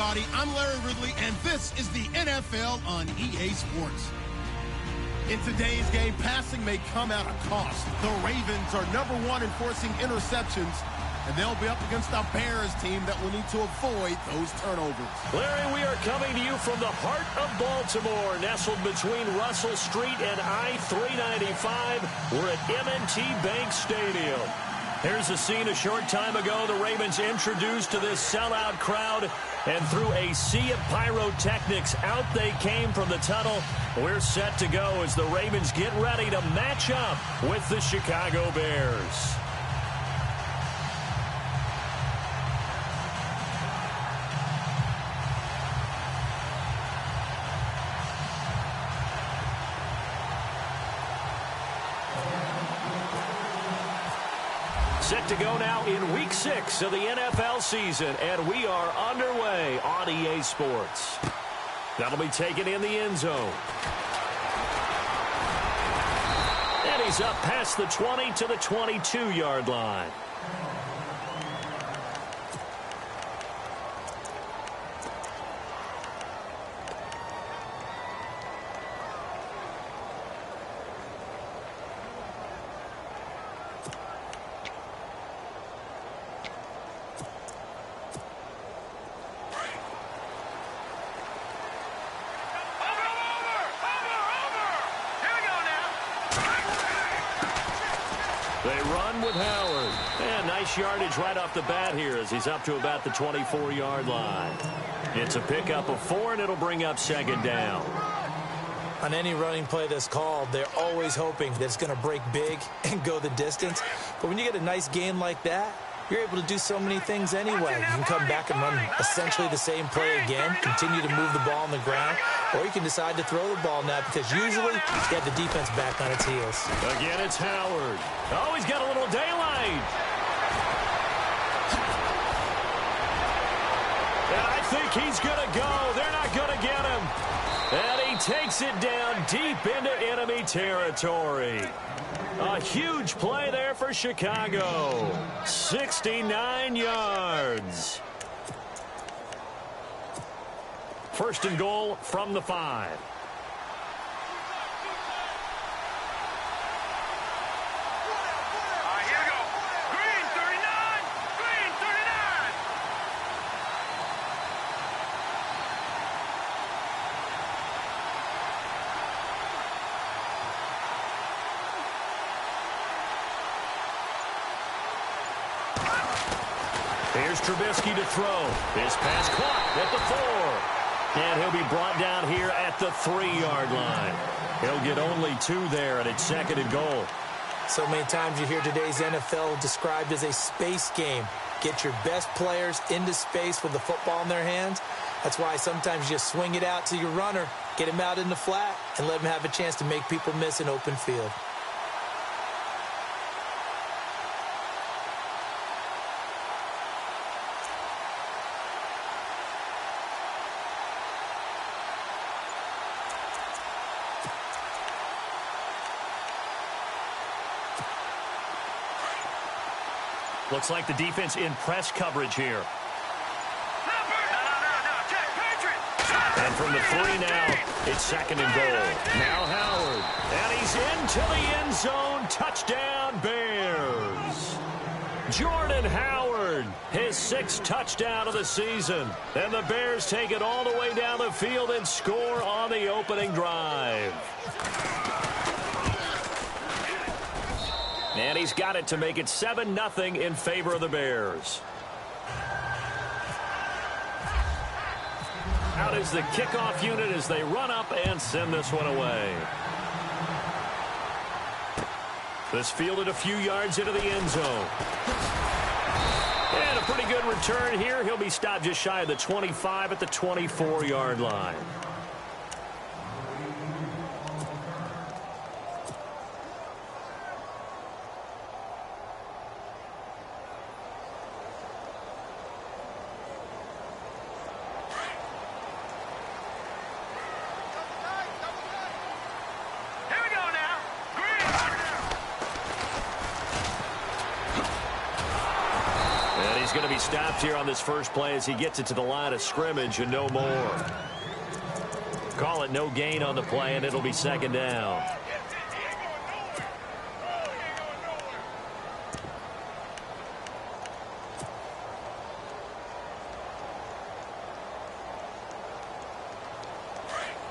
everybody. I'm Larry Ridley, and this is the NFL on EA Sports. In today's game, passing may come at a cost. The Ravens are #1 in forcing interceptions, and they'll be up against a Bears team that will need to avoid those turnovers. Larry, we are coming to you from the heart of Baltimore, nestled between Russell Street and I-395. We're at M&T Bank Stadium. Here's a scene a short time ago. The Ravens introduced to this sellout crowd, and through a sea of pyrotechnics, out they came from the tunnel. We're set to go as the Ravens get ready to match up with the Chicago Bears. Set to go now in Week 6 of the NFL season, and we are underway on EA Sports. That'll be taken in the end zone. And he's up past the 20 to the 22-yard line. They run with Howard. And nice yardage right off the bat here as he's up to about the 24-yard line. It's a pickup of 4, and it'll bring up second down. On any running play that's called, they're always hoping that it's going to break big and go the distance. But when you get a nice gain like that, you're able to do so many things anyway. You can come back and run essentially the same play again, continue to move the ball on the ground, or you can decide to throw the ball now because usually you have the defense back on its heels. Again, it's Howard. Oh, he's got a little daylight. And I think he's going to go. They're not going to get him. And he takes it down deep into enemy territory. A huge play there for Chicago. 69 yards. First and goal from the 5. Here we go. Green 39. Green 39. Here's Trubisky to throw. His pass caught at the 4. And he'll be brought down here at the 3-yard line. He'll get only 2 there, and it's second and goal. So many times you hear today's NFL described as a space game. Get your best players into space with the football in their hands. That's why sometimes you just swing it out to your runner, get him out in the flat, and let him have a chance to make people miss an open field. Looks like the defense in press coverage here. And from the 3 now, it's second and goal. Now Howard. And he's into the end zone. Touchdown, Bears. Jordan Howard, his 6th touchdown of the season. And the Bears take it all the way down the field and score on the opening drive. And he's got it to make it 7-0 in favor of the Bears. Out is the kickoff unit as they run up and send this one away. This fielded a few yards into the end zone. And a pretty good return here. He'll be stopped just shy of the 25 at the 24-yard line. He's going to be stopped here on this first play as he gets it to the line of scrimmage and no more. Call it no gain on the play, and it'll be second down.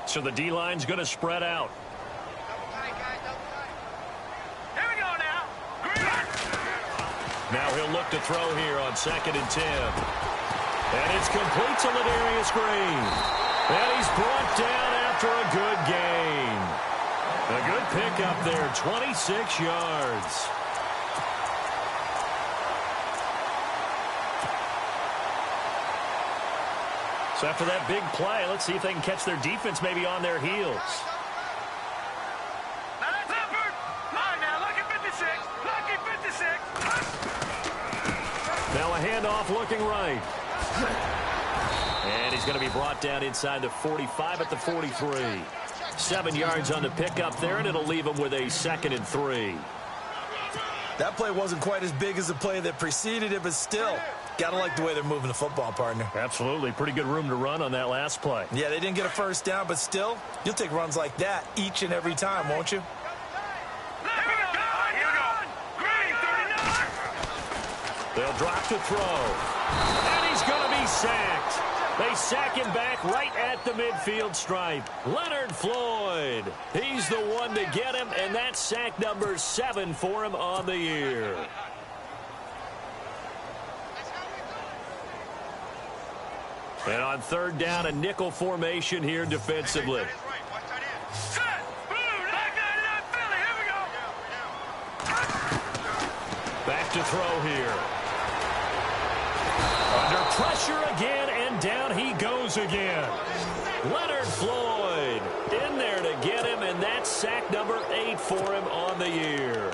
So the D-line's going to spread out. Here we go now. Now he'll look to throw here on 2nd and 10. And it's complete to Ladarius Green. And he's brought down after a good gain. A good pickup there, 26 yards. So after that big play, let's see if they can catch their defense maybe on their heels. Now that's effort. Line now, lucky 56. Lucky 56. Now a handoff looking right. And he's going to be brought down inside the 45 at the 43. 7 yards on the pickup there, and it'll leave him with a 2nd and 3. That play wasn't quite as big as the play that preceded it, but still, gotta like the way they're moving the football, partner. Absolutely. Pretty good room to run on that last play. Yeah, they didn't get a first down, but still, you'll take runs like that each and every time, won't you? Here we go. Here we go. Green, 39. They'll drop to throw. And he's going to be sacked. They sack him back right at the midfield stripe. Leonard Floyd. He's the one to get him, and that's sack number 7 for him on the year. And on 3rd down, a nickel formation here defensively. Set. Blue, like 99 Philly. Here we go. Back to throw here. Under pressure again, and down he goes again. Leonard Floyd in there to get him, and that's sack number 8 for him on the year.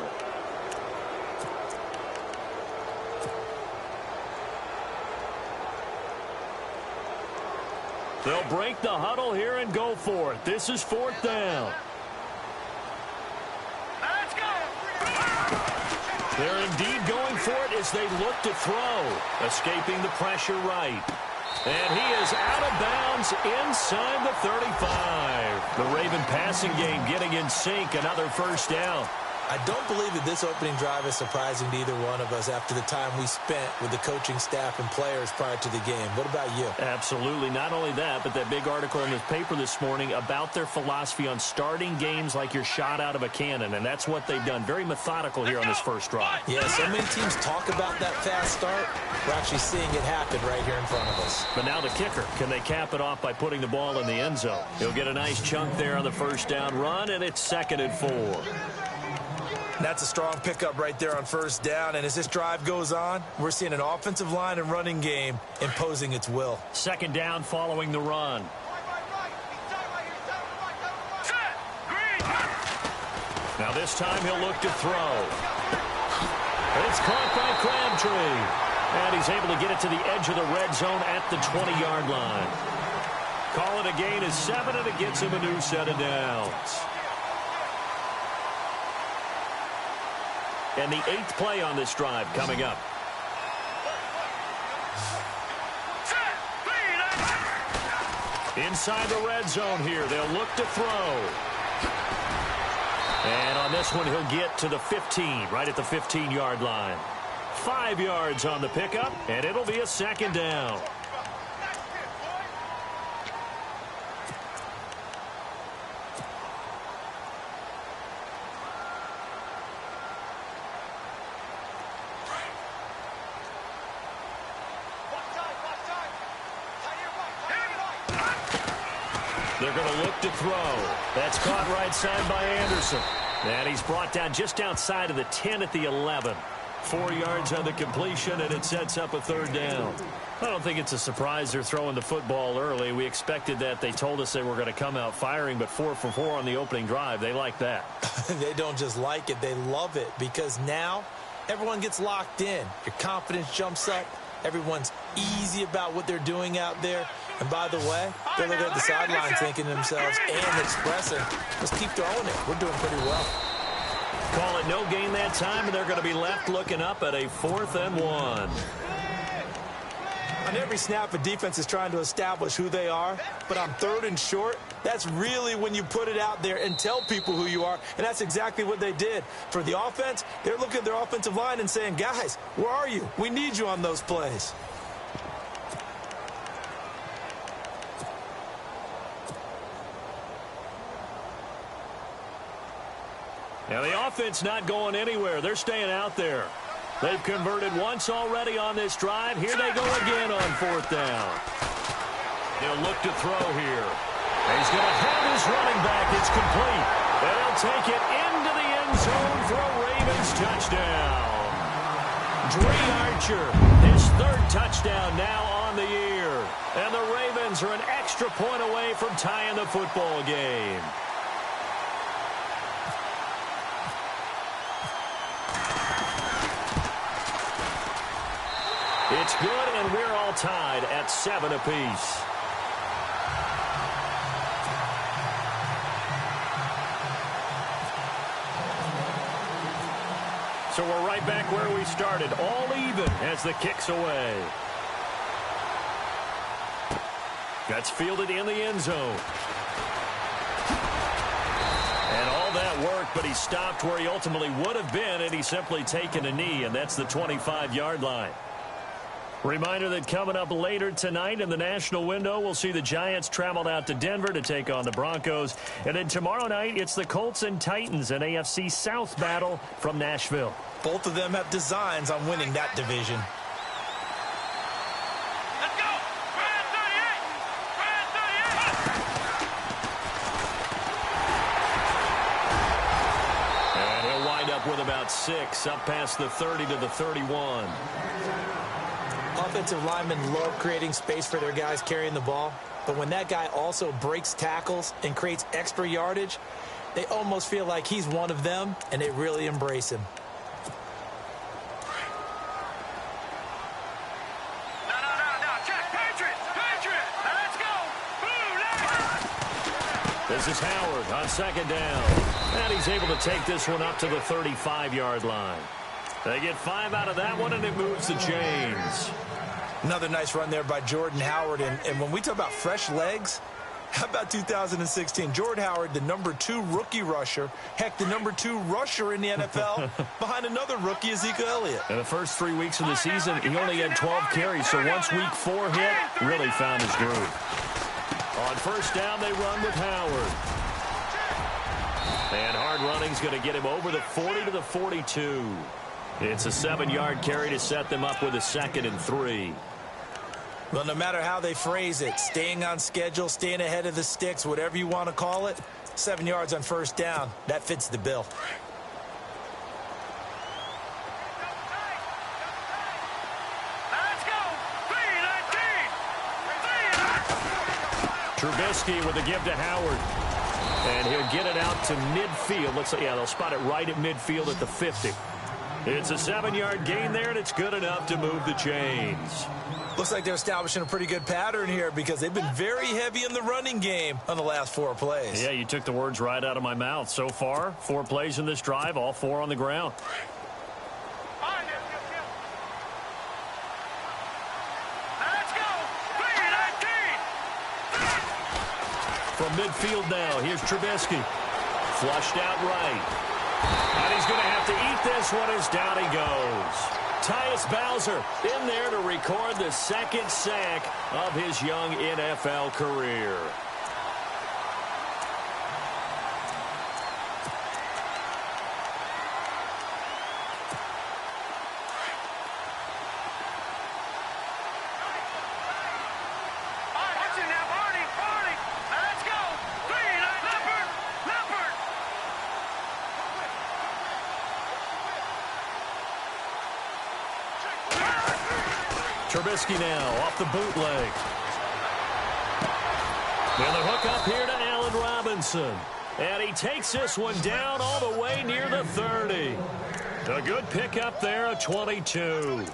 They'll break the huddle here and go for it. This is 4th down. Let's go. They're indeed going for it as they look to throw. Escaping the pressure right. And he is out of bounds inside the 35. The Raven passing game getting in sync. Another first down. I don't believe that this opening drive is surprising to either one of us after the time we spent with the coaching staff and players prior to the game. What about you? Absolutely. Not only that, but that big article in the paper this morning about their philosophy on starting games like you're shot out of a cannon, and that's what they've done. Very methodical here on this first drive. Yeah, so many teams talk about that fast start. We're actually seeing it happen right here in front of us. But now the kicker. Can they cap it off by putting the ball in the end zone? He'll get a nice chunk there on the first down run, and it's 2nd and 4. That's a strong pickup right there on 1st down. And as this drive goes on, we're seeing an offensive line and running game imposing its will. 2nd down following the run. Set. Green. Now this time he'll look to throw. It's caught by Crabtree. And he's able to get it to the edge of the red zone at the 20-yard line. Call it a gain of 7, and it gets him a new set of downs. And the 8th play on this drive coming up. Inside the red zone here. They'll look to throw. And on this one, he'll get to the 15, right at the 15-yard line. 5 yards on the pickup, and it'll be a 2nd down. They're going to look to throw. That's caught right side by Anderson. And he's brought down just outside of the 10 at the 11. 4 yards on the completion, and it sets up a 3rd down. I don't think it's a surprise they're throwing the football early. We expected that. They told us they were going to come out firing, but 4 for 4 on the opening drive. They like that. They don't just like it. They love it because now everyone gets locked in. Your confidence jumps up. Everyone's easy about what they're doing out there. And by the way, they're looking at the sideline thinking to themselves and expressing, let's keep throwing it. We're doing pretty well. Call it no gain that time, and they're going to be left looking up at a 4th and 1. On every snap, a defense is trying to establish who they are, but on 3rd and short, that's really when you put it out there and tell people who you are, and that's exactly what they did. For the offense, they're looking at their offensive line and saying, guys, where are you? We need you on those plays. Now the offense not going anywhere. They're staying out there. They've converted once already on this drive. Here they go again on 4th down. He'll look to throw here. He's going to have his running back. It's complete. And he'll take it into the end zone for a Ravens touchdown. Dre Archer, his 3rd touchdown now on the year. And the Ravens are an extra point away from tying the football game. It's good, and we're all tied at 7 apiece. So we're right back where we started, all even as the kick's away. That's fielded in the end zone. And all that work, but he stopped where he ultimately would have been, and he's simply taken a knee, and that's the 25-yard line. Reminder that coming up later tonight in the national window, we'll see the Giants travel out to Denver to take on the Broncos. And then tomorrow night, it's the Colts and Titans, an AFC South battle from Nashville. Both of them have designs on winning that division. Let's go! Brand 38! Brand 38! And he'll wind up with about 6, up past the 30 to the 31. Offensive linemen love creating space for their guys carrying the ball, but when that guy also breaks tackles and creates extra yardage, they almost feel like he's one of them, and they really embrace him. No, check, Patriot, let's go! This is Howard on 2nd down, and he's able to take this one up to the 35-yard line. They get 5 out of that one, and it moves the chains. Another nice run there by Jordan Howard. And when we talk about fresh legs, how about 2016? Jordan Howard, the #2 rookie rusher. Heck, the #2 rusher in the NFL behind another rookie, Ezekiel Elliott. In the first 3 weeks of the season, he only had 12 carries. So once week 4 hit, really found his groove. On 1st down, they run with Howard. And hard running's going to get him over the 40 to the 42. It's a 7-yard carry to set them up with a 2nd and 3. Well, no matter how they phrase it, staying on schedule, staying ahead of the sticks, whatever you want to call it, 7 yards on 1st down, that fits the bill. Let's go! 3-19! Trubisky with a give to Howard. And he'll get it out to midfield. Looks like, yeah, they'll spot it right at midfield at the 50. It's a 7-yard gain there, and it's good enough to move the chains. Looks like they're establishing a pretty good pattern here because they've been very heavy in the running game on the last 4 plays. Yeah, you took the words right out of my mouth. So far, 4 plays in this drive, all 4 on the ground. Let's go! 3-19! From midfield now, here's Trubisky. Flushed out right. And he's going to have to eat this one as down he goes. Tyus Bowser in there to record the 2nd sack of his young NFL career. Trubisky now off the bootleg. And the hook up here to Allen Robinson. And he takes this one down all the way near the 30. A good pickup there, a 22.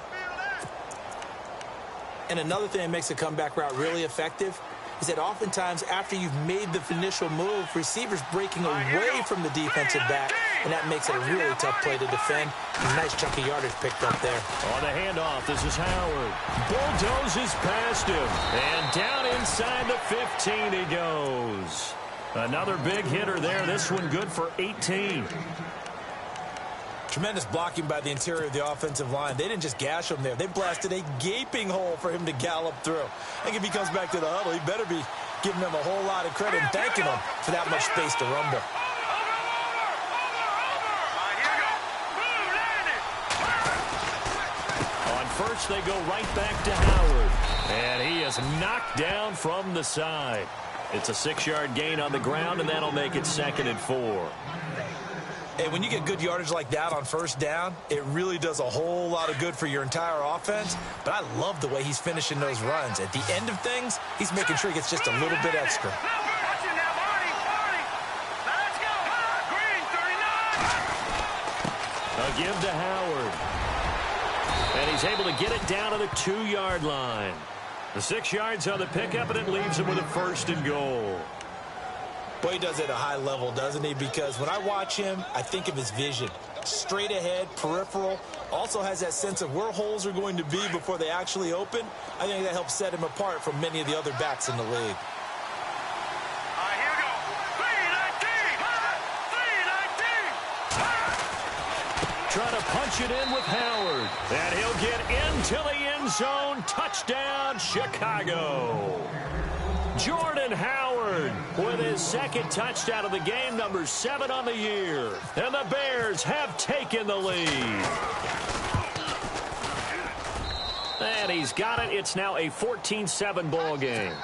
And another thing that makes a comeback route really effective is that oftentimes after you've made the initial move, receivers breaking away from the defensive back, and that makes it a really tough play to defend. Nice chunky yardage picked up there. On the handoff, this is Howard. Bulldozes past him, and down inside the 15 he goes. Another big hitter there. This one good for 18. Tremendous blocking by the interior of the offensive line. They didn't just gash him there. They blasted a gaping hole for him to gallop through. I think if he comes back to the huddle, he better be giving them a whole lot of credit and thanking them for that much space to rumble. On first, they go right back to Howard. And he is knocked down from the side. It's a 6-yard gain on the ground, and that'll make it 2nd and 4. Hey, when you get good yardage like that on first down, it really does a whole lot of good for your entire offense. But I love the way he's finishing those runs. At the end of things, he's making sure he gets just a little bit extra. A give to Howard. And he's able to get it down to the 2-yard line. The 6 yards on the pickup, and it leaves him with a 1st and goal. Boy, he does it at a high level, doesn't he? Because when I watch him, I think of his vision. Straight ahead, peripheral. Also has that sense of where holes are going to be before they actually open. I think that helps set him apart from many of the other backs in the league. Trying to punch it in with Howard. And he'll get into the end zone. Touchdown, Chicago. Jordan Howard with his 2nd touchdown of the game, number 7 on the year. And the Bears have taken the lead. And he's got it. It's now a 14-7 ball game.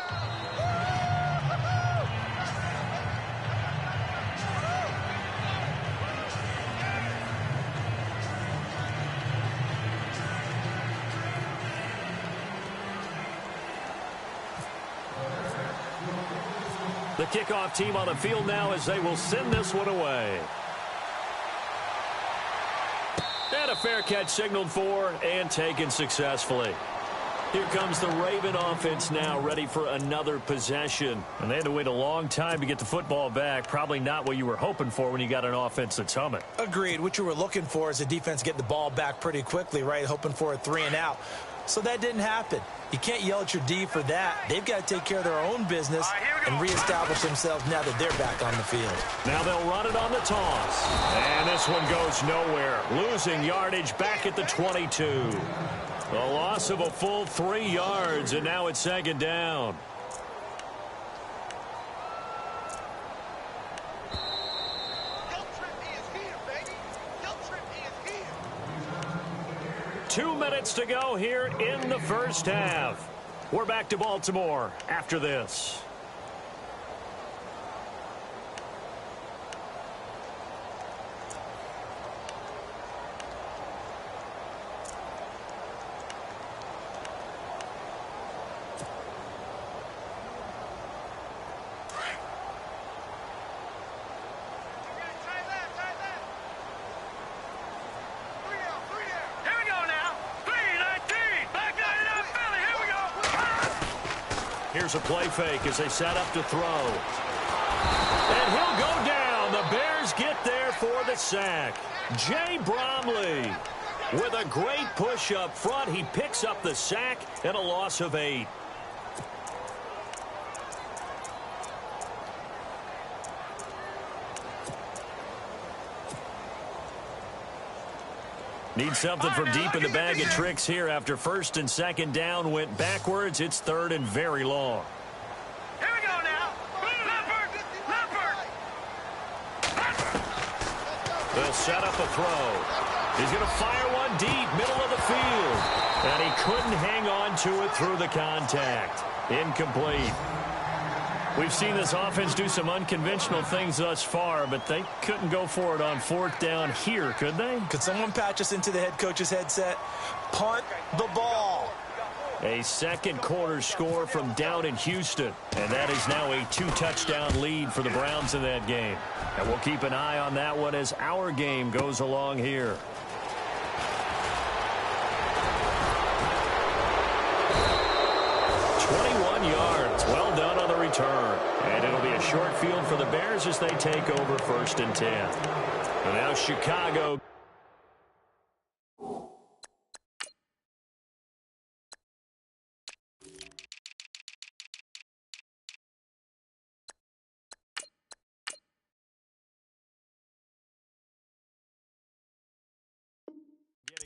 The kickoff team on the field now as they will send this one away. And a fair catch signaled for and taken successfully. Here comes the Raven offense now, ready for another possession. And they had to wait a long time to get the football back. Probably not what you were hoping for when you got an offense that's humming. Agreed. What you were looking for is a defense getting the ball back pretty quickly, right? Hoping for a 3 and out. So that didn't happen. You can't yell at your D for that. They've got to take care of their own business and reestablish themselves now that they're back on the field. Now they'll run it on the toss. And this one goes nowhere. Losing yardage back at the 22. A loss of a full 3 yards, and now it's 2nd down. Two minutes to go here in the first half. We're back to Baltimore after this. Here's a play fake as they set up to throw. And he'll go down. The Bears get there for the sack. Jay Bromley with a great push up front. He picks up the sack and a loss of 8. Need something from deep in the bag of tricks here after 1st and 2nd down went backwards. It's 3rd and very long. Here we go now. They'll set up a throw. He's going to fire one deep, middle of the field. And he couldn't hang on to it through the contact. Incomplete. We've seen this offense do some unconventional things thus far, but they couldn't go for it on 4th down here, could they? Could someone patch us into the head coach's headset? Punt the ball. A 2nd quarter score from down in Houston, and that is now a 2-touchdown lead for the Browns in that game. And we'll keep an eye on that one as our game goes along here. 21 yards. Well done on the return. And it'll be a short field for the Bears as they take over 1st and 10. And now Chicago.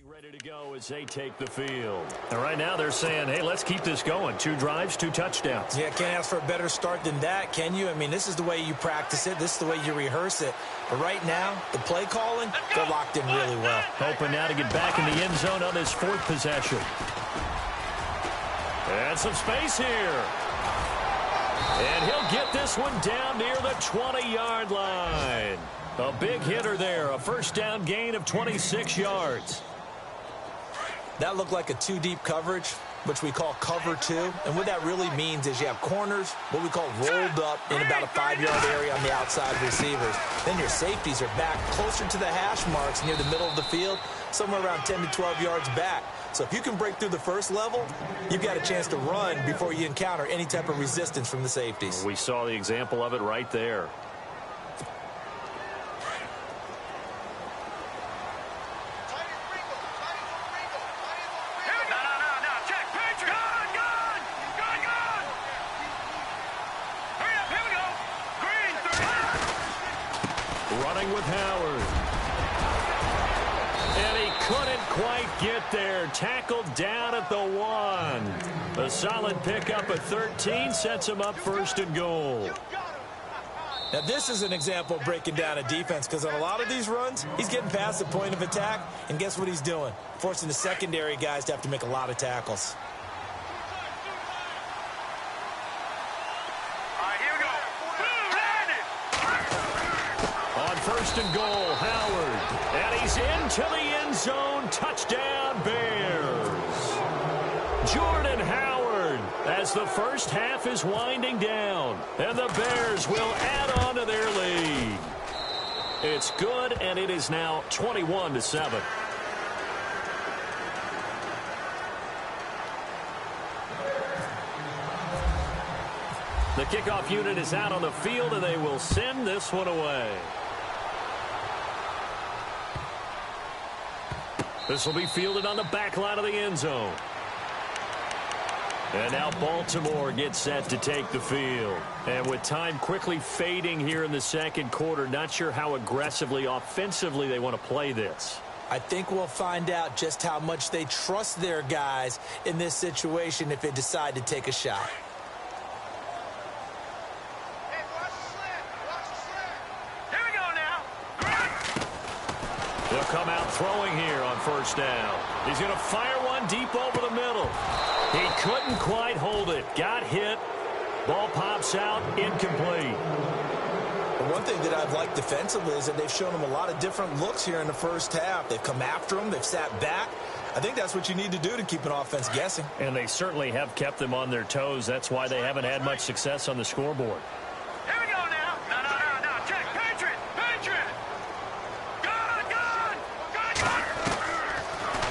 Ready to go as they take the field. And right now they're saying, hey, let's keep this going. 2 drives, 2 touchdowns. Yeah, can't ask for a better start than that, can you? I mean, this is the way you practice it. This is the way you rehearse it. But right now, the play calling, they're locked in really well. Hoping now to get back in the end zone on his 4th possession. And some space here. And he'll get this one down near the 20-yard line. A big hitter there. A 1st down gain of 26 yards. That looked like a 2-deep coverage, which we call cover 2. And what that really means is you have corners, what we call rolled up in about a 5-yard area on the outside receivers. Then your safeties are back closer to the hash marks near the middle of the field, somewhere around 10 to 12 yards back. So if you can break through the first level, you've got a chance to run before you encounter any type of resistance from the safeties. We saw the example of it right there. With Howard. And he couldn't quite get there. Tackled down at the 1. A solid pickup at 13 sets him up 1st and goal. Now, this is an example of breaking down a defense because on a lot of these runs, he's getting past the point of attack, and guess what he's doing? Forcing the secondary guys to have to make a lot of tackles. First and goal, Howard. And he's into the end zone. Touchdown, Bears. Jordan Howard as the first half is winding down. And the Bears will add on to their lead. It's good, and it is now 21-7. The kickoff unit is out on the field, and they will send this one away. This will be fielded on the back line of the end zone. And now Baltimore gets set to take the field. And with time quickly fading here in the 2nd quarter, not sure how aggressively, offensively they want to play this. I think we'll find out just how much they trust their guys in this situation if they decide to take a shot. They'll come out throwing here on 1st down. He's going to fire one deep over the middle. He couldn't quite hold it. Got hit. Ball pops out. Incomplete. One thing that I've liked defensively is that they've shown him a lot of different looks here in the 1st half. They've come after him. They've sat back. I think that's what you need to do to keep an offense guessing. And they certainly have kept them on their toes. That's why they haven't had much success on the scoreboard. Here we go now. No. Check. Patriot.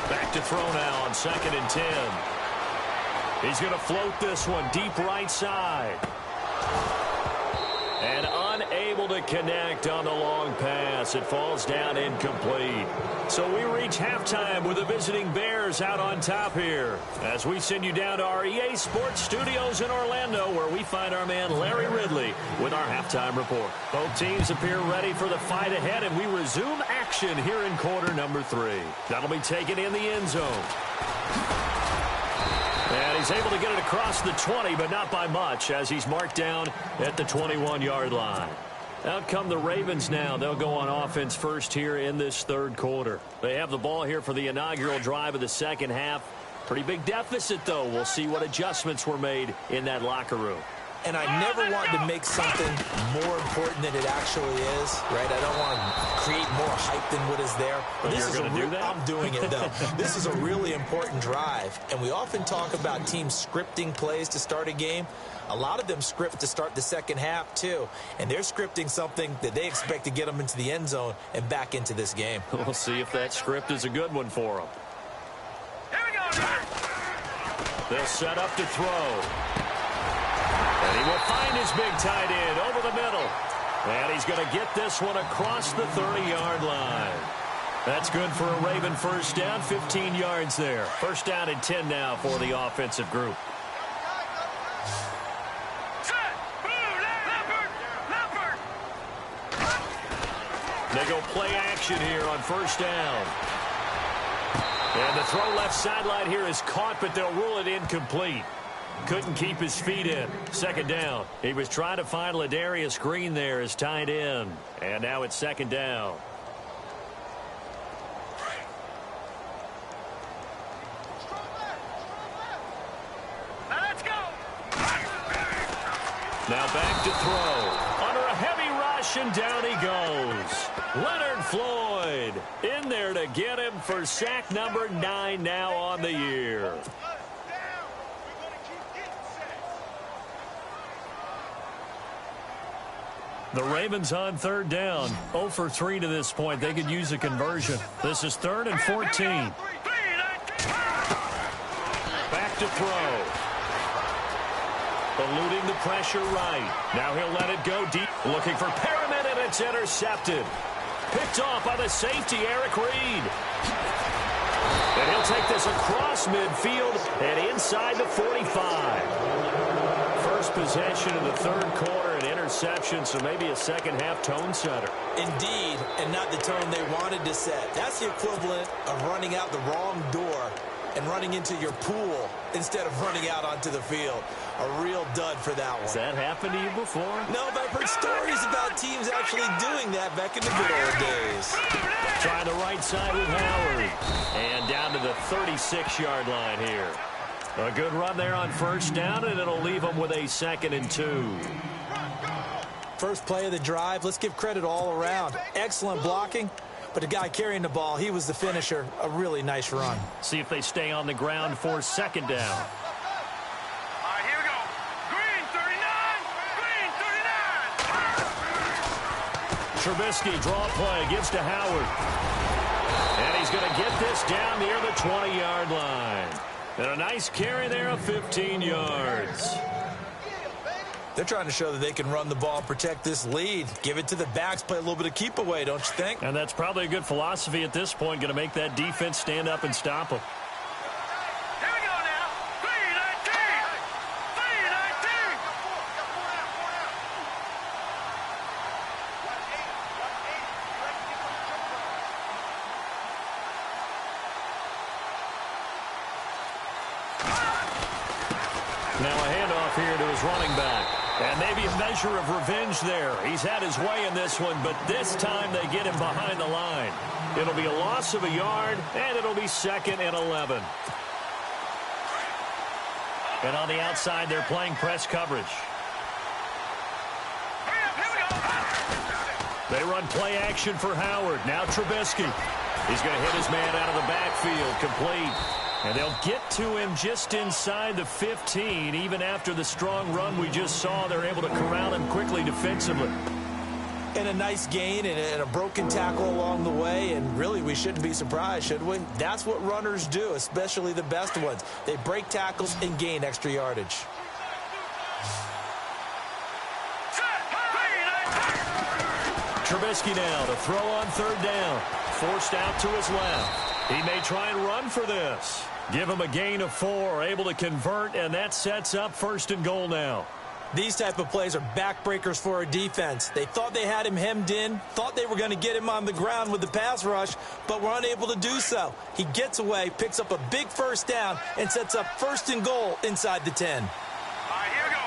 Back to throw now on 2nd and 10. He's going to float this one deep right side. And unable to connect on the long pass. It falls down incomplete. So we reach halftime with the visiting Bears out on top here. As we send you down to our EA Sports Studios in Orlando, where we find our man Larry Ridley with our halftime report. Both teams appear ready for the fight ahead, and we resume action here in quarter number 3. That'll be taken in the end zone. And he's able to get it across the 20, but not by much, as he's marked down at the 21-yard line. Out come the Ravens now. They'll go on offense first here in this 3rd quarter. They have the ball here for the inaugural drive of the 2nd half. Pretty big deficit, though. We'll see what adjustments were made in that locker room. And I never want to make something more important than it actually is, right? I don't want to create more hype than what is there. But this is going to do that? I'm doing it, though. This is a really important drive. And we often talk about teams scripting plays to start a game. A lot of them script to start the 2nd half, too. And they're scripting something that they expect to get them into the end zone and back into this game. We'll see if that script is a good one for them. Here we go. They'll set up to throw. And he will find his big tight end over the middle. And he's going to get this one across the 30-yard line. That's good for a Raven first down, 15 yards there. First down and 10 now for the offensive group. They go play action here on first down. And the throw left sideline here is caught, but they'll rule it incomplete. Couldn't keep his feet in. Second down. He was trying to find Ladarius Green there as tight end. And now it's second down. Let's go. Now back to throw. Under a heavy rush, and down he goes. Leonard Floyd in there to get him for sack number 9 now on the year. The Ravens on third down. 0 for 3 to this point. They could use a conversion. This is 3rd and 14. Back to throw. Eluding the pressure right. Now he'll let it go deep. Looking for Perriman, and it's intercepted. Picked off by the safety, Eric Reed. And he'll take this across midfield and inside the 45. First possession of the third quarter, an interception, so maybe a second-half tone setter. Indeed, and not the tone they wanted to set. That's the equivalent of running out the wrong door and running into your pool instead of running out onto the field. A real dud for that one. Has that happened to you before? No, but I've heard stories about teams actually doing that back in the good old days. Trying the right side with Howard. And down to the 36-yard line here. A good run there on first down, and it'll leave them with a 2nd and 2. First play of the drive, let's give credit all around. Excellent blocking, but the guy carrying the ball, he was the finisher. A really nice run. See if they stay on the ground for second down. Here we go. Green 39. Green 39. Trubisky draw play, gives to Howard. And he's going to get this down near the 20-yard line. And a nice carry there of 15 yards. They're trying to show that they can run the ball, protect this lead. Give it to the backs, play a little bit of keep away, don't you think? And that's probably a good philosophy at this point, going to make that defense stand up and stop them. Here we go now. 319. 319. Now a handoff here to his running back. And maybe a measure of revenge there. He's had his way in this one, but this time they get him behind the line. It'll be a loss of a yard, and it'll be 2nd and 11. And on the outside, they're playing press coverage. They run play action for Howard. Now Trubisky. He's going to hit his man out of the backfield, complete. And they'll get to him just inside the 15. Even after the strong run we just saw, they're able to corral him quickly defensively. And a nice gain and a broken tackle along the way. And really, we shouldn't be surprised, should we? That's what runners do, especially the best ones. They break tackles and gain extra yardage. Trubisky now to throw on third down. Forced out to his left. He may try and run for this. Give him a gain of 4, able to convert, and that sets up 1st and goal now. These type of plays are backbreakers for our defense. They thought they had him hemmed in, thought they were going to get him on the ground with the pass rush, but were unable to do so. He gets away, picks up a big first down, and sets up 1st and goal inside the 10. All right, here we go.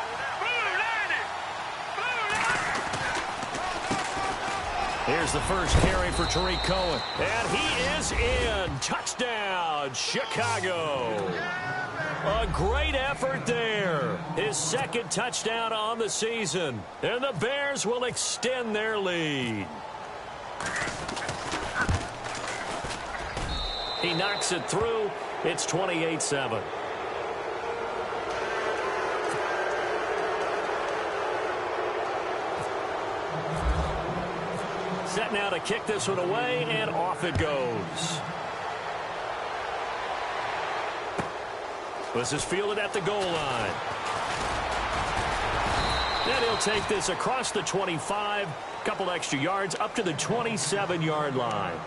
Here's the first carry for Tariq Cohen. And he is in. Touchdown, Chicago. A great effort there. His 2nd touchdown on the season. And the Bears will extend their lead. He knocks it through. It's 28-7. Set now to kick this one away, and off it goes. This is fielded at the goal line. And he'll take this across the 25, a couple extra yards up to the 27-yard line.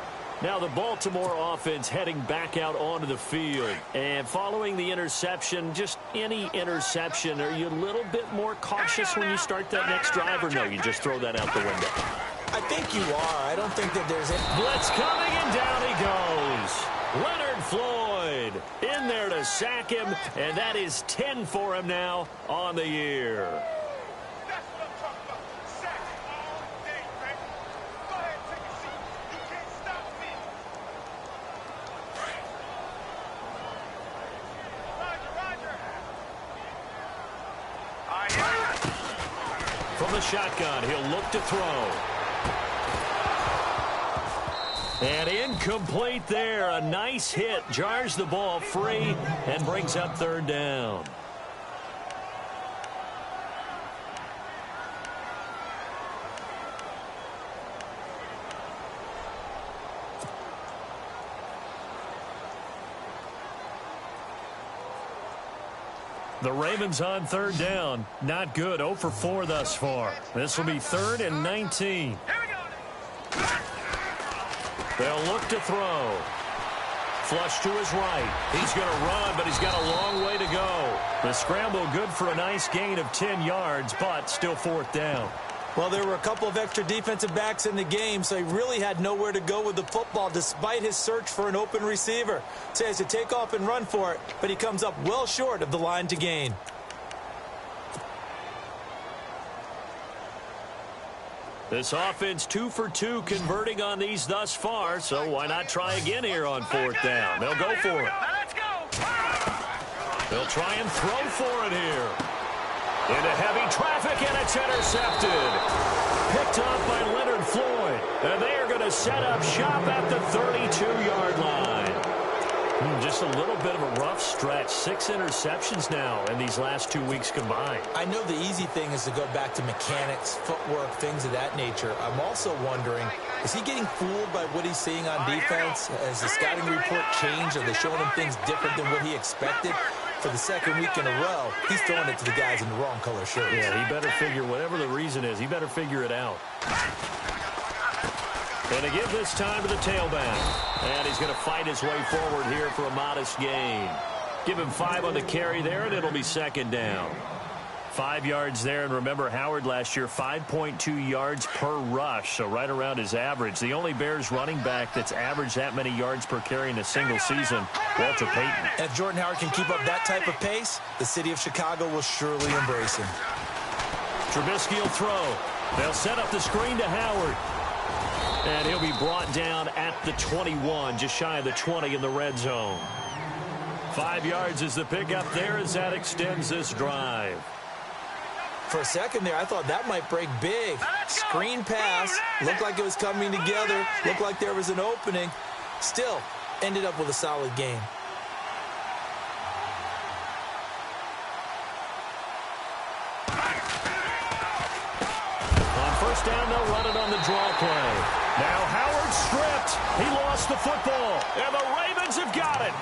Now the Baltimore offense heading back out onto the field. And following the interception, just any interception, are you a little bit more cautious when you start that next drive, or no, you just throw that out the window? I think you are. I don't think that there's any. Blitz coming, and down he goes. Leonard Floyd in there to sack him, and that is 10 for him now on the year. From the shotgun, he'll look to throw. And incomplete there. A nice hit. Jars the ball free and brings up third down. The Ravens on third down. Not good. 0 for 4 thus far. This will be 3rd and 19. They'll look to throw. Flush to his right. He's going to run, but he's got a long way to go. The scramble good for a nice gain of 10 yards, but still 4th down. Well, there were a couple of extra defensive backs in the game, so he really had nowhere to go with the football despite his search for an open receiver. So he has to take off and run for it, but he comes up well short of the line to gain. This offense 2 for 2 converting on these thus far, so why not try again here on 4th down? They'll go for it. They'll try and throw for it here. Into heavy traffic, and it's intercepted. Picked off by Leonard Floyd. And they are going to set up shop at the 32-yard line. Just a little bit of a rough stretch. 6 interceptions now in these last 2 weeks combined. I know the easy thing is to go back to mechanics, footwork, things of that nature. I'm also wondering, is he getting fooled by what he's seeing on defense? Has the scouting report changed? Are they showing him things different than what he expected? For the second week in a row, he's throwing it to the guys in the wrong color shirts. Yeah, he better figure, whatever the reason is, he better figure it out. And to give this time to the tailback. And he's going to fight his way forward here for a modest gain. Give him 5 on the carry there, and it'll be 2nd down. 5 yards there, and remember Howard last year, 5.2 yards per rush, so right around his average. The only Bears running back that's averaged that many yards per carry in a single season, Walter Payton. And if Jordan Howard can keep up that type of pace, the city of Chicago will surely embrace him. Trubisky will throw. They'll set up the screen to Howard. And he'll be brought down at the 21, just shy of the 20 in the red zone. 5 yards is the pickup there as that extends this drive. For a second there, I thought that might break big. Screen pass, looked like it was coming together, looked like there was an opening. Still, ended up with a solid game. On 1st down, they'll run it on the draw play. Now Howard stripped. He lost the football, and the Ravens have got it.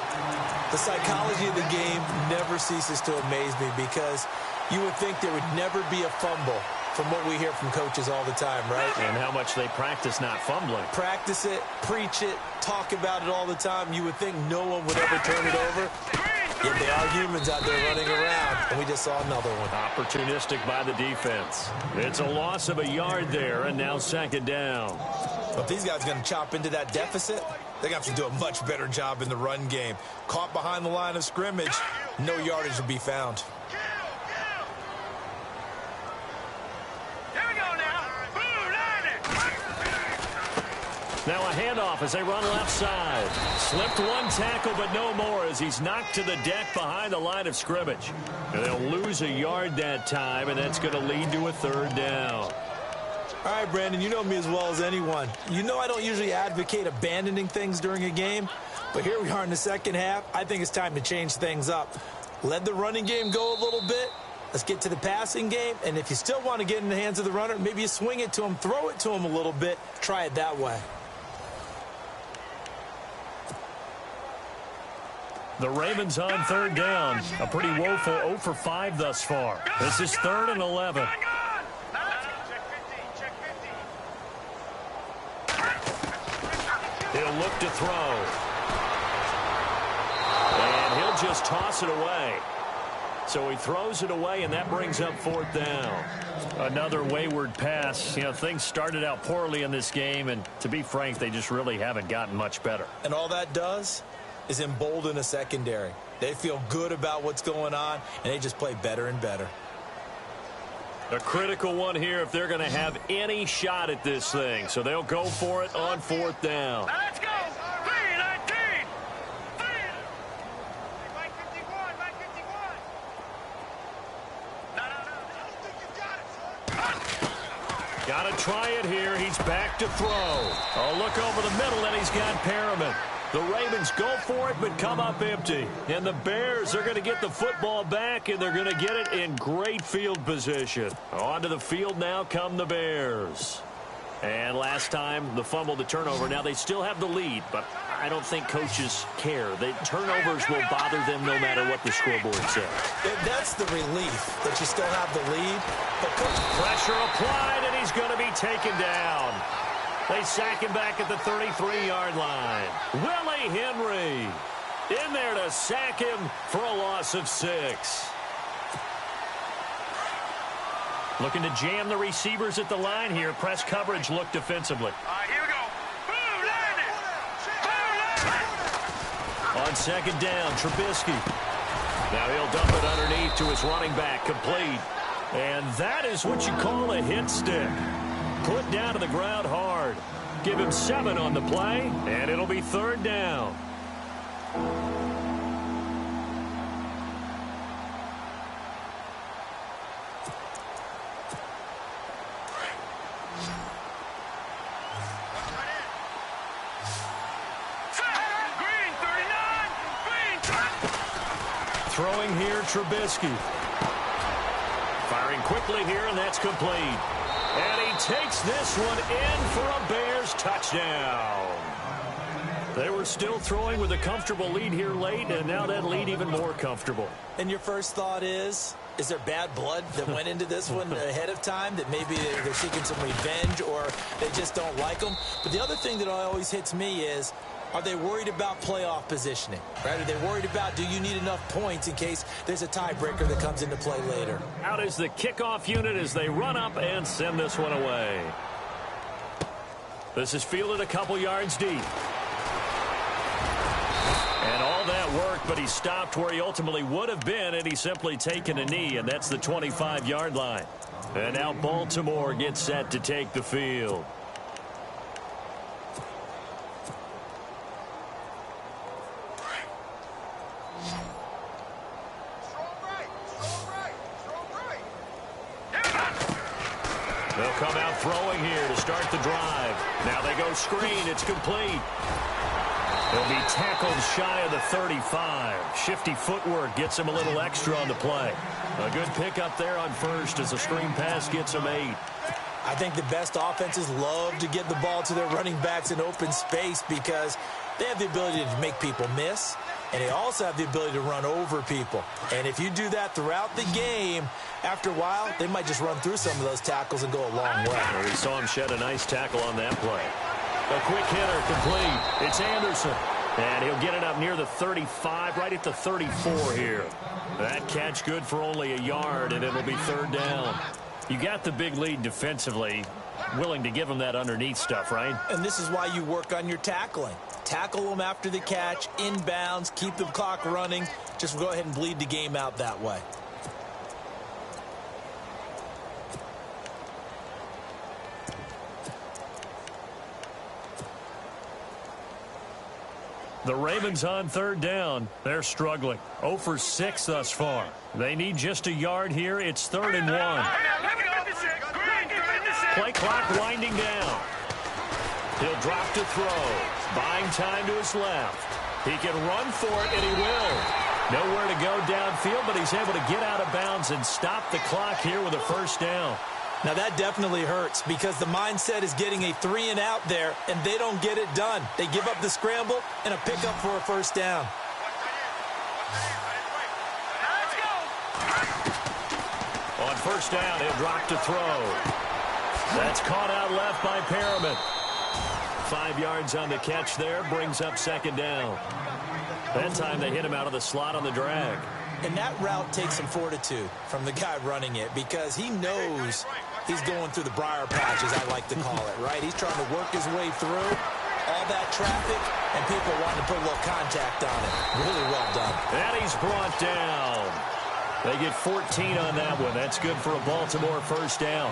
The psychology of the game never ceases to amaze me because you would think there would never be a fumble from what we hear from coaches all the time, right? And how much they practice not fumbling. Practice it, preach it, talk about it all the time. You would think no one would ever turn it over. Yet they are humans out there running around, and we just saw another one. Opportunistic by the defense. It's a loss of a yard there, and now 2nd down. But if these guys are going to chop into that deficit, they're going to have to do a much better job in the run game. Caught behind the line of scrimmage, no yardage to be found. Now a handoff as they run left side. Slipped one tackle, but no more as he's knocked to the deck behind the line of scrimmage. And they'll lose a yard that time, and that's going to lead to a 3rd down. All right, Brandon, you know me as well as anyone. You know I don't usually advocate abandoning things during a game, but here we are in the second half. I think it's time to change things up. Let the running game go a little bit. Let's get to the passing game, and if you still want to get in the hands of the runner, maybe you swing it to him, throw it to him a little bit, try it that way. The Ravens on 3rd down. A pretty woeful 0 for 5 thus far. This is 3rd and 11. He'll look to throw. And he'll just toss it away. So he throws it away, and that brings up 4th down. Another wayward pass. You know, things started out poorly in this game, and to be frank, they just really haven't gotten much better. And all that does is embolden a secondary. They feel good about what's going on, and they just play better and better. A critical one here if they're going to have any shot at this thing. So they'll go for it on 4th down. Now let's go. 3-19. 551. 551. No. I don't think you got it, son. Got to try it here. He's back to throw. Oh, look over the middle, and he's got Perriman. The Ravens go for it, but come up empty. And the Bears are going to get the football back, and they're going to get it in great field position. Onto the field now come the Bears. And last time, the fumble, the turnover. Now, they still have the lead, but I don't think coaches care. The turnovers will bother them no matter what the scoreboard says. That's the relief that you still have the lead. But pressure applied, and he's going to be taken down. They sack him back at the 33-yard line. Willie Henry in there to sack him for a loss of 6. Looking to jam the receivers at the line here. Press coverage look defensively. All right, here we go. Boom, landed. On 2nd down, Trubisky. Now he'll dump it underneath to his running back, complete. And that is what you call a hit stick. Put down to the ground hard. Give him 7 on the play, and it'll be 3rd down. Green, 39. Green. Throwing here, Trubisky. Firing quickly here, and that's complete. And he takes this one in for a Bears touchdown. They were still throwing with a comfortable lead here late, and now that lead even more comfortable. And your first thought is there bad blood that went into this one ahead of time, that maybe they're seeking some revenge or they just don't like them? But the other thing that always hits me is, are they worried about playoff positioning? Right? Are they worried about, do you need enough points in case there's a tiebreaker that comes into play later? Out is the kickoff unit as they run up and send this one away. This is fielded a couple yards deep. And all that worked, but he stopped where he ultimately would have been, and he's simply taken a knee, and that's the 25-yard line. And now Baltimore gets set to take the field. They'll come out throwing here to start the drive. Now they go screen. It's complete. He'll be tackled shy of the 35. Shifty footwork gets him a little extra on the play. A good pickup there on first as a screen pass gets him 8. I think the best offenses love to get the ball to their running backs in open space because they have the ability to make people miss, and they also have the ability to run over people. And if you do that throughout the game, after a while, they might just run through some of those tackles and go a long way. Well, we saw him shed a nice tackle on that play. A quick hitter, complete. It's Anderson. And he'll get it up near the 35, right at the 34 here. That catch good for only a yard, and it'll be 3rd down. You got the big lead defensively, willing to give them that underneath stuff, right? And this is why you work on your tackling. Tackle them after the catch, inbounds, keep the clock running. Just go ahead and bleed the game out that way. The Ravens on 3rd down. They're struggling. 0 for 6 thus far. They need just a yard here. It's 3rd and 1. Play clock winding down. He'll drop to throw. Buying time to his left. He can run for it, and he will. Nowhere to go downfield, but he's able to get out of bounds and stop the clock here with a 1st down. Now, that definitely hurts because the mindset is getting a 3-and-out there, and they don't get it done. They give up the scramble and a pickup for a 1st down. On 1st down, he'll drop to throw. That's caught out left by Perriman. 5 yards on the catch there, brings up second down. That time they hit him out of the slot on the drag. And that route takes some fortitude from the guy running it because he knows he's going through the briar patch, as I like to call it, right? He's trying to work his way through all that traffic, and people wanting to put a little contact on it. Really well done. And he's brought down. They get 14 on that one. That's good for a Baltimore first down.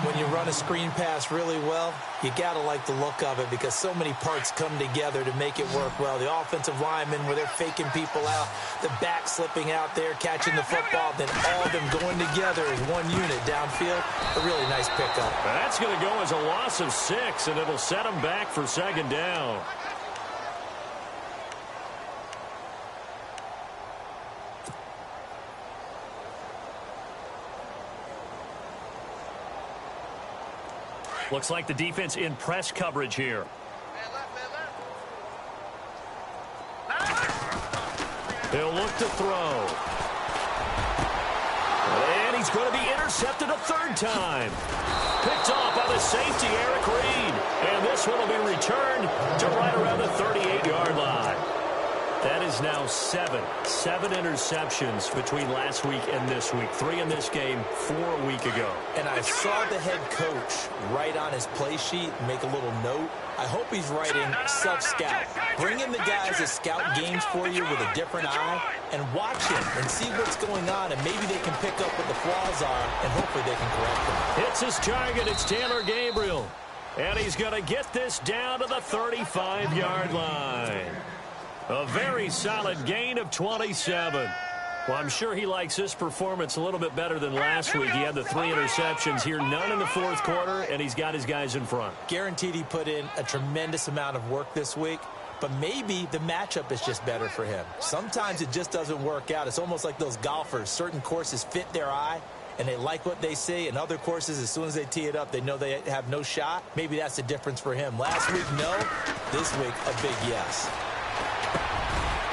When you run a screen pass really well, you got to like the look of it because so many parts come together to make it work well. The offensive linemen, where they're faking people out, the back slipping out there, catching the football, then all of them going together as one unit downfield. A really nice pickup. That's going to go as a loss of 6, and it'll set them back for second down. Looks like the defense in press coverage here. He'll look to throw. And he's going to be intercepted a third time. Picked off by the safety, Eric Reed. And this one will be returned to right around the 38-yard line. That is now 7 interceptions between last week and this week. 3 in this game, 4 a week ago. And I saw the head coach write on his play sheet, make a little note. I hope he's writing self-scout. Bring in the guys that scout games for you with a different eye and watch him and see what's going on, and maybe they can pick up what the flaws are, and hopefully they can correct them. Hits his target. It's Taylor Gabriel. And he's going to get this down to the 35-yard line. A very solid gain of 27. Well, I'm sure he likes this performance a little bit better than last week. He had the 3 interceptions here, none in the fourth quarter, and he's got his guys in front. Guaranteed he put in a tremendous amount of work this week, but maybe the matchup is just better for him. Sometimes it just doesn't work out. It's almost like those golfers. Certain courses fit their eye, and they like what they see. And other courses, as soon as they tee it up, they know they have no shot. Maybe that's the difference for him. Last week, no. This week, a big yes.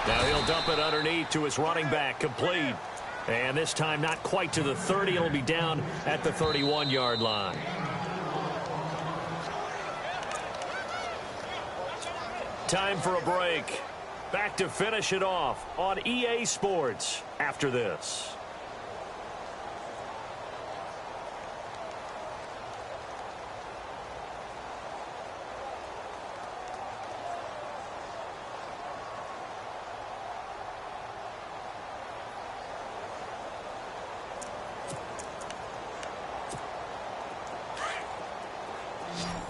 Now he'll dump it underneath to his running back, complete. And this time not quite to the 30. It'll be down at the 31-yard line. Time for a break. Back to finish it off on EA Sports after this.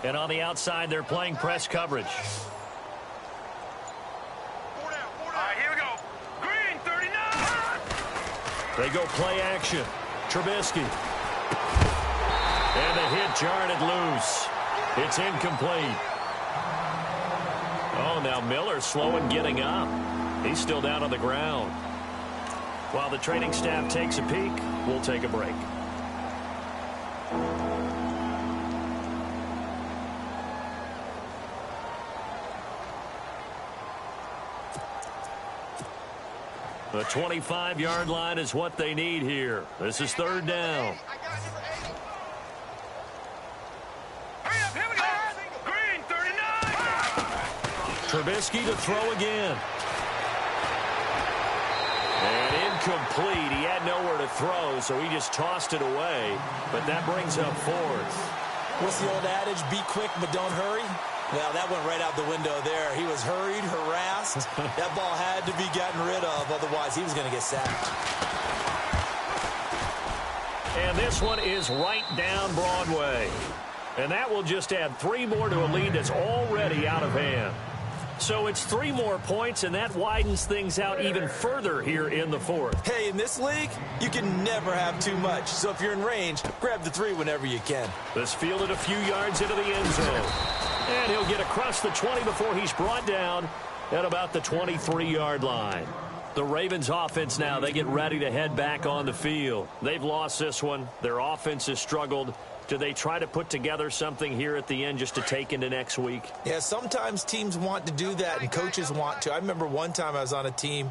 And on the outside, they're playing press coverage. All right, here we go. Green, 39. They go play action. Trubisky. And the hit jarred it loose. It's incomplete. Oh, now Miller's slow in getting up. He's still down on the ground. While the training staff takes a peek, we'll take a break. The 25-yard line is what they need here. This is third down. Hurry up, here we go. Green, 39. Trubisky to throw again. And incomplete. He had nowhere to throw, so he just tossed it away. But that brings up fourth. What's the old adage? Be quick, but don't hurry. Well, that went right out the window there. He was hurried, harassed. That ball had to be gotten rid of, otherwise he was going to get sacked. And this one is right down Broadway. And that will just add 3 more to a lead that's already out of hand. So it's 3 more points, and that widens things out even further here in the fourth. Hey, in this league, you can never have too much. So if you're in range, grab the 3 whenever you can. This fielded a few yards into the end zone. And he'll get across the 20 before he's brought down at about the 23-yard line. The Ravens offense now, they get ready to head back on the field. They've lost this one. Their offense has struggled. Do they try to put together something here at the end just to take into next week? Yeah, sometimes teams want to do that and coaches want to. I remember one time I was on a team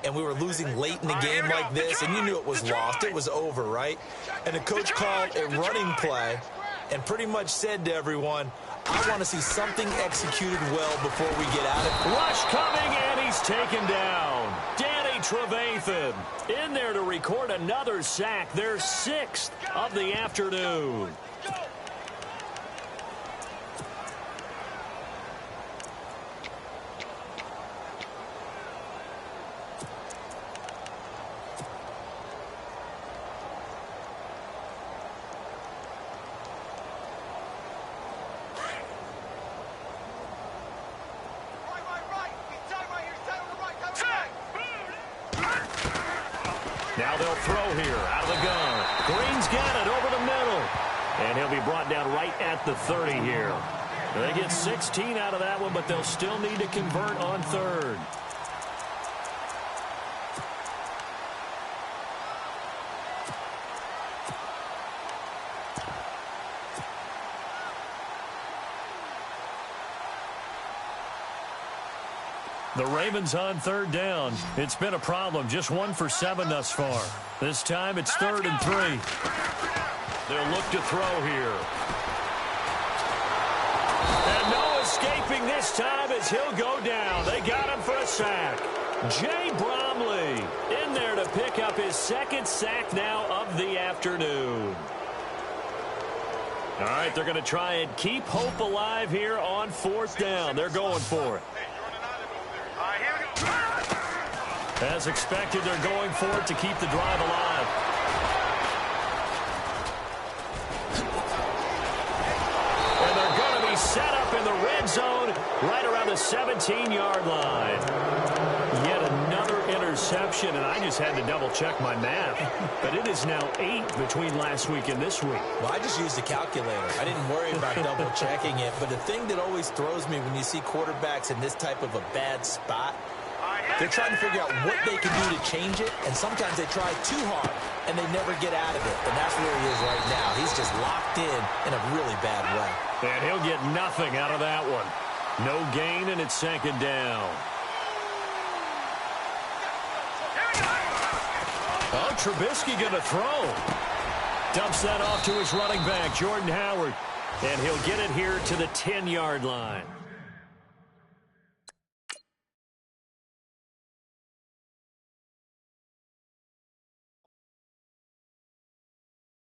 and we were losing late in the game like this, and you knew it was lost. It was over, right? And the coach called a running play and pretty much said to everyone, I want to see something executed well before we get out of it. Rush coming, and he's taken down. Danny Trevathan in there to record another sack, their 6th of the afternoon. Now they'll throw here out of the gun. Green's got it over the middle. And he'll be brought down right at the 30 here. They get 16 out of that one, but they'll still need to convert on 3rd. The Ravens on 3rd down. It's been a problem. Just 1 for 7 thus far. This time it's 3rd and 3. They'll look to throw here. And no escaping this time as he'll go down. They got him for a sack. Jay Bromley in there to pick up his 2nd sack now of the afternoon. All right, they're going to try and keep hope alive here on 4th down. They're going for it. As expected, they're going for it to keep the drive alive. And they're going to be set up in the red zone right around the 17-yard line. Yet another interception, and I just had to double-check my math. But it is now 8 between last week and this week. Well, I just used a calculator. I didn't worry about double-checking it. But the thing that always throws me when you see quarterbacks in this type of a bad spot, they're trying to figure out what they can do to change it, and sometimes they try too hard, and they never get out of it. And that's where he is right now. He's just locked in a really bad way. And he'll get nothing out of that one. No gain, and it's 2nd down. Oh, Trubisky going to throw. Dumps that off to his running back, Jordan Howard. And he'll get it here to the 10-yard line.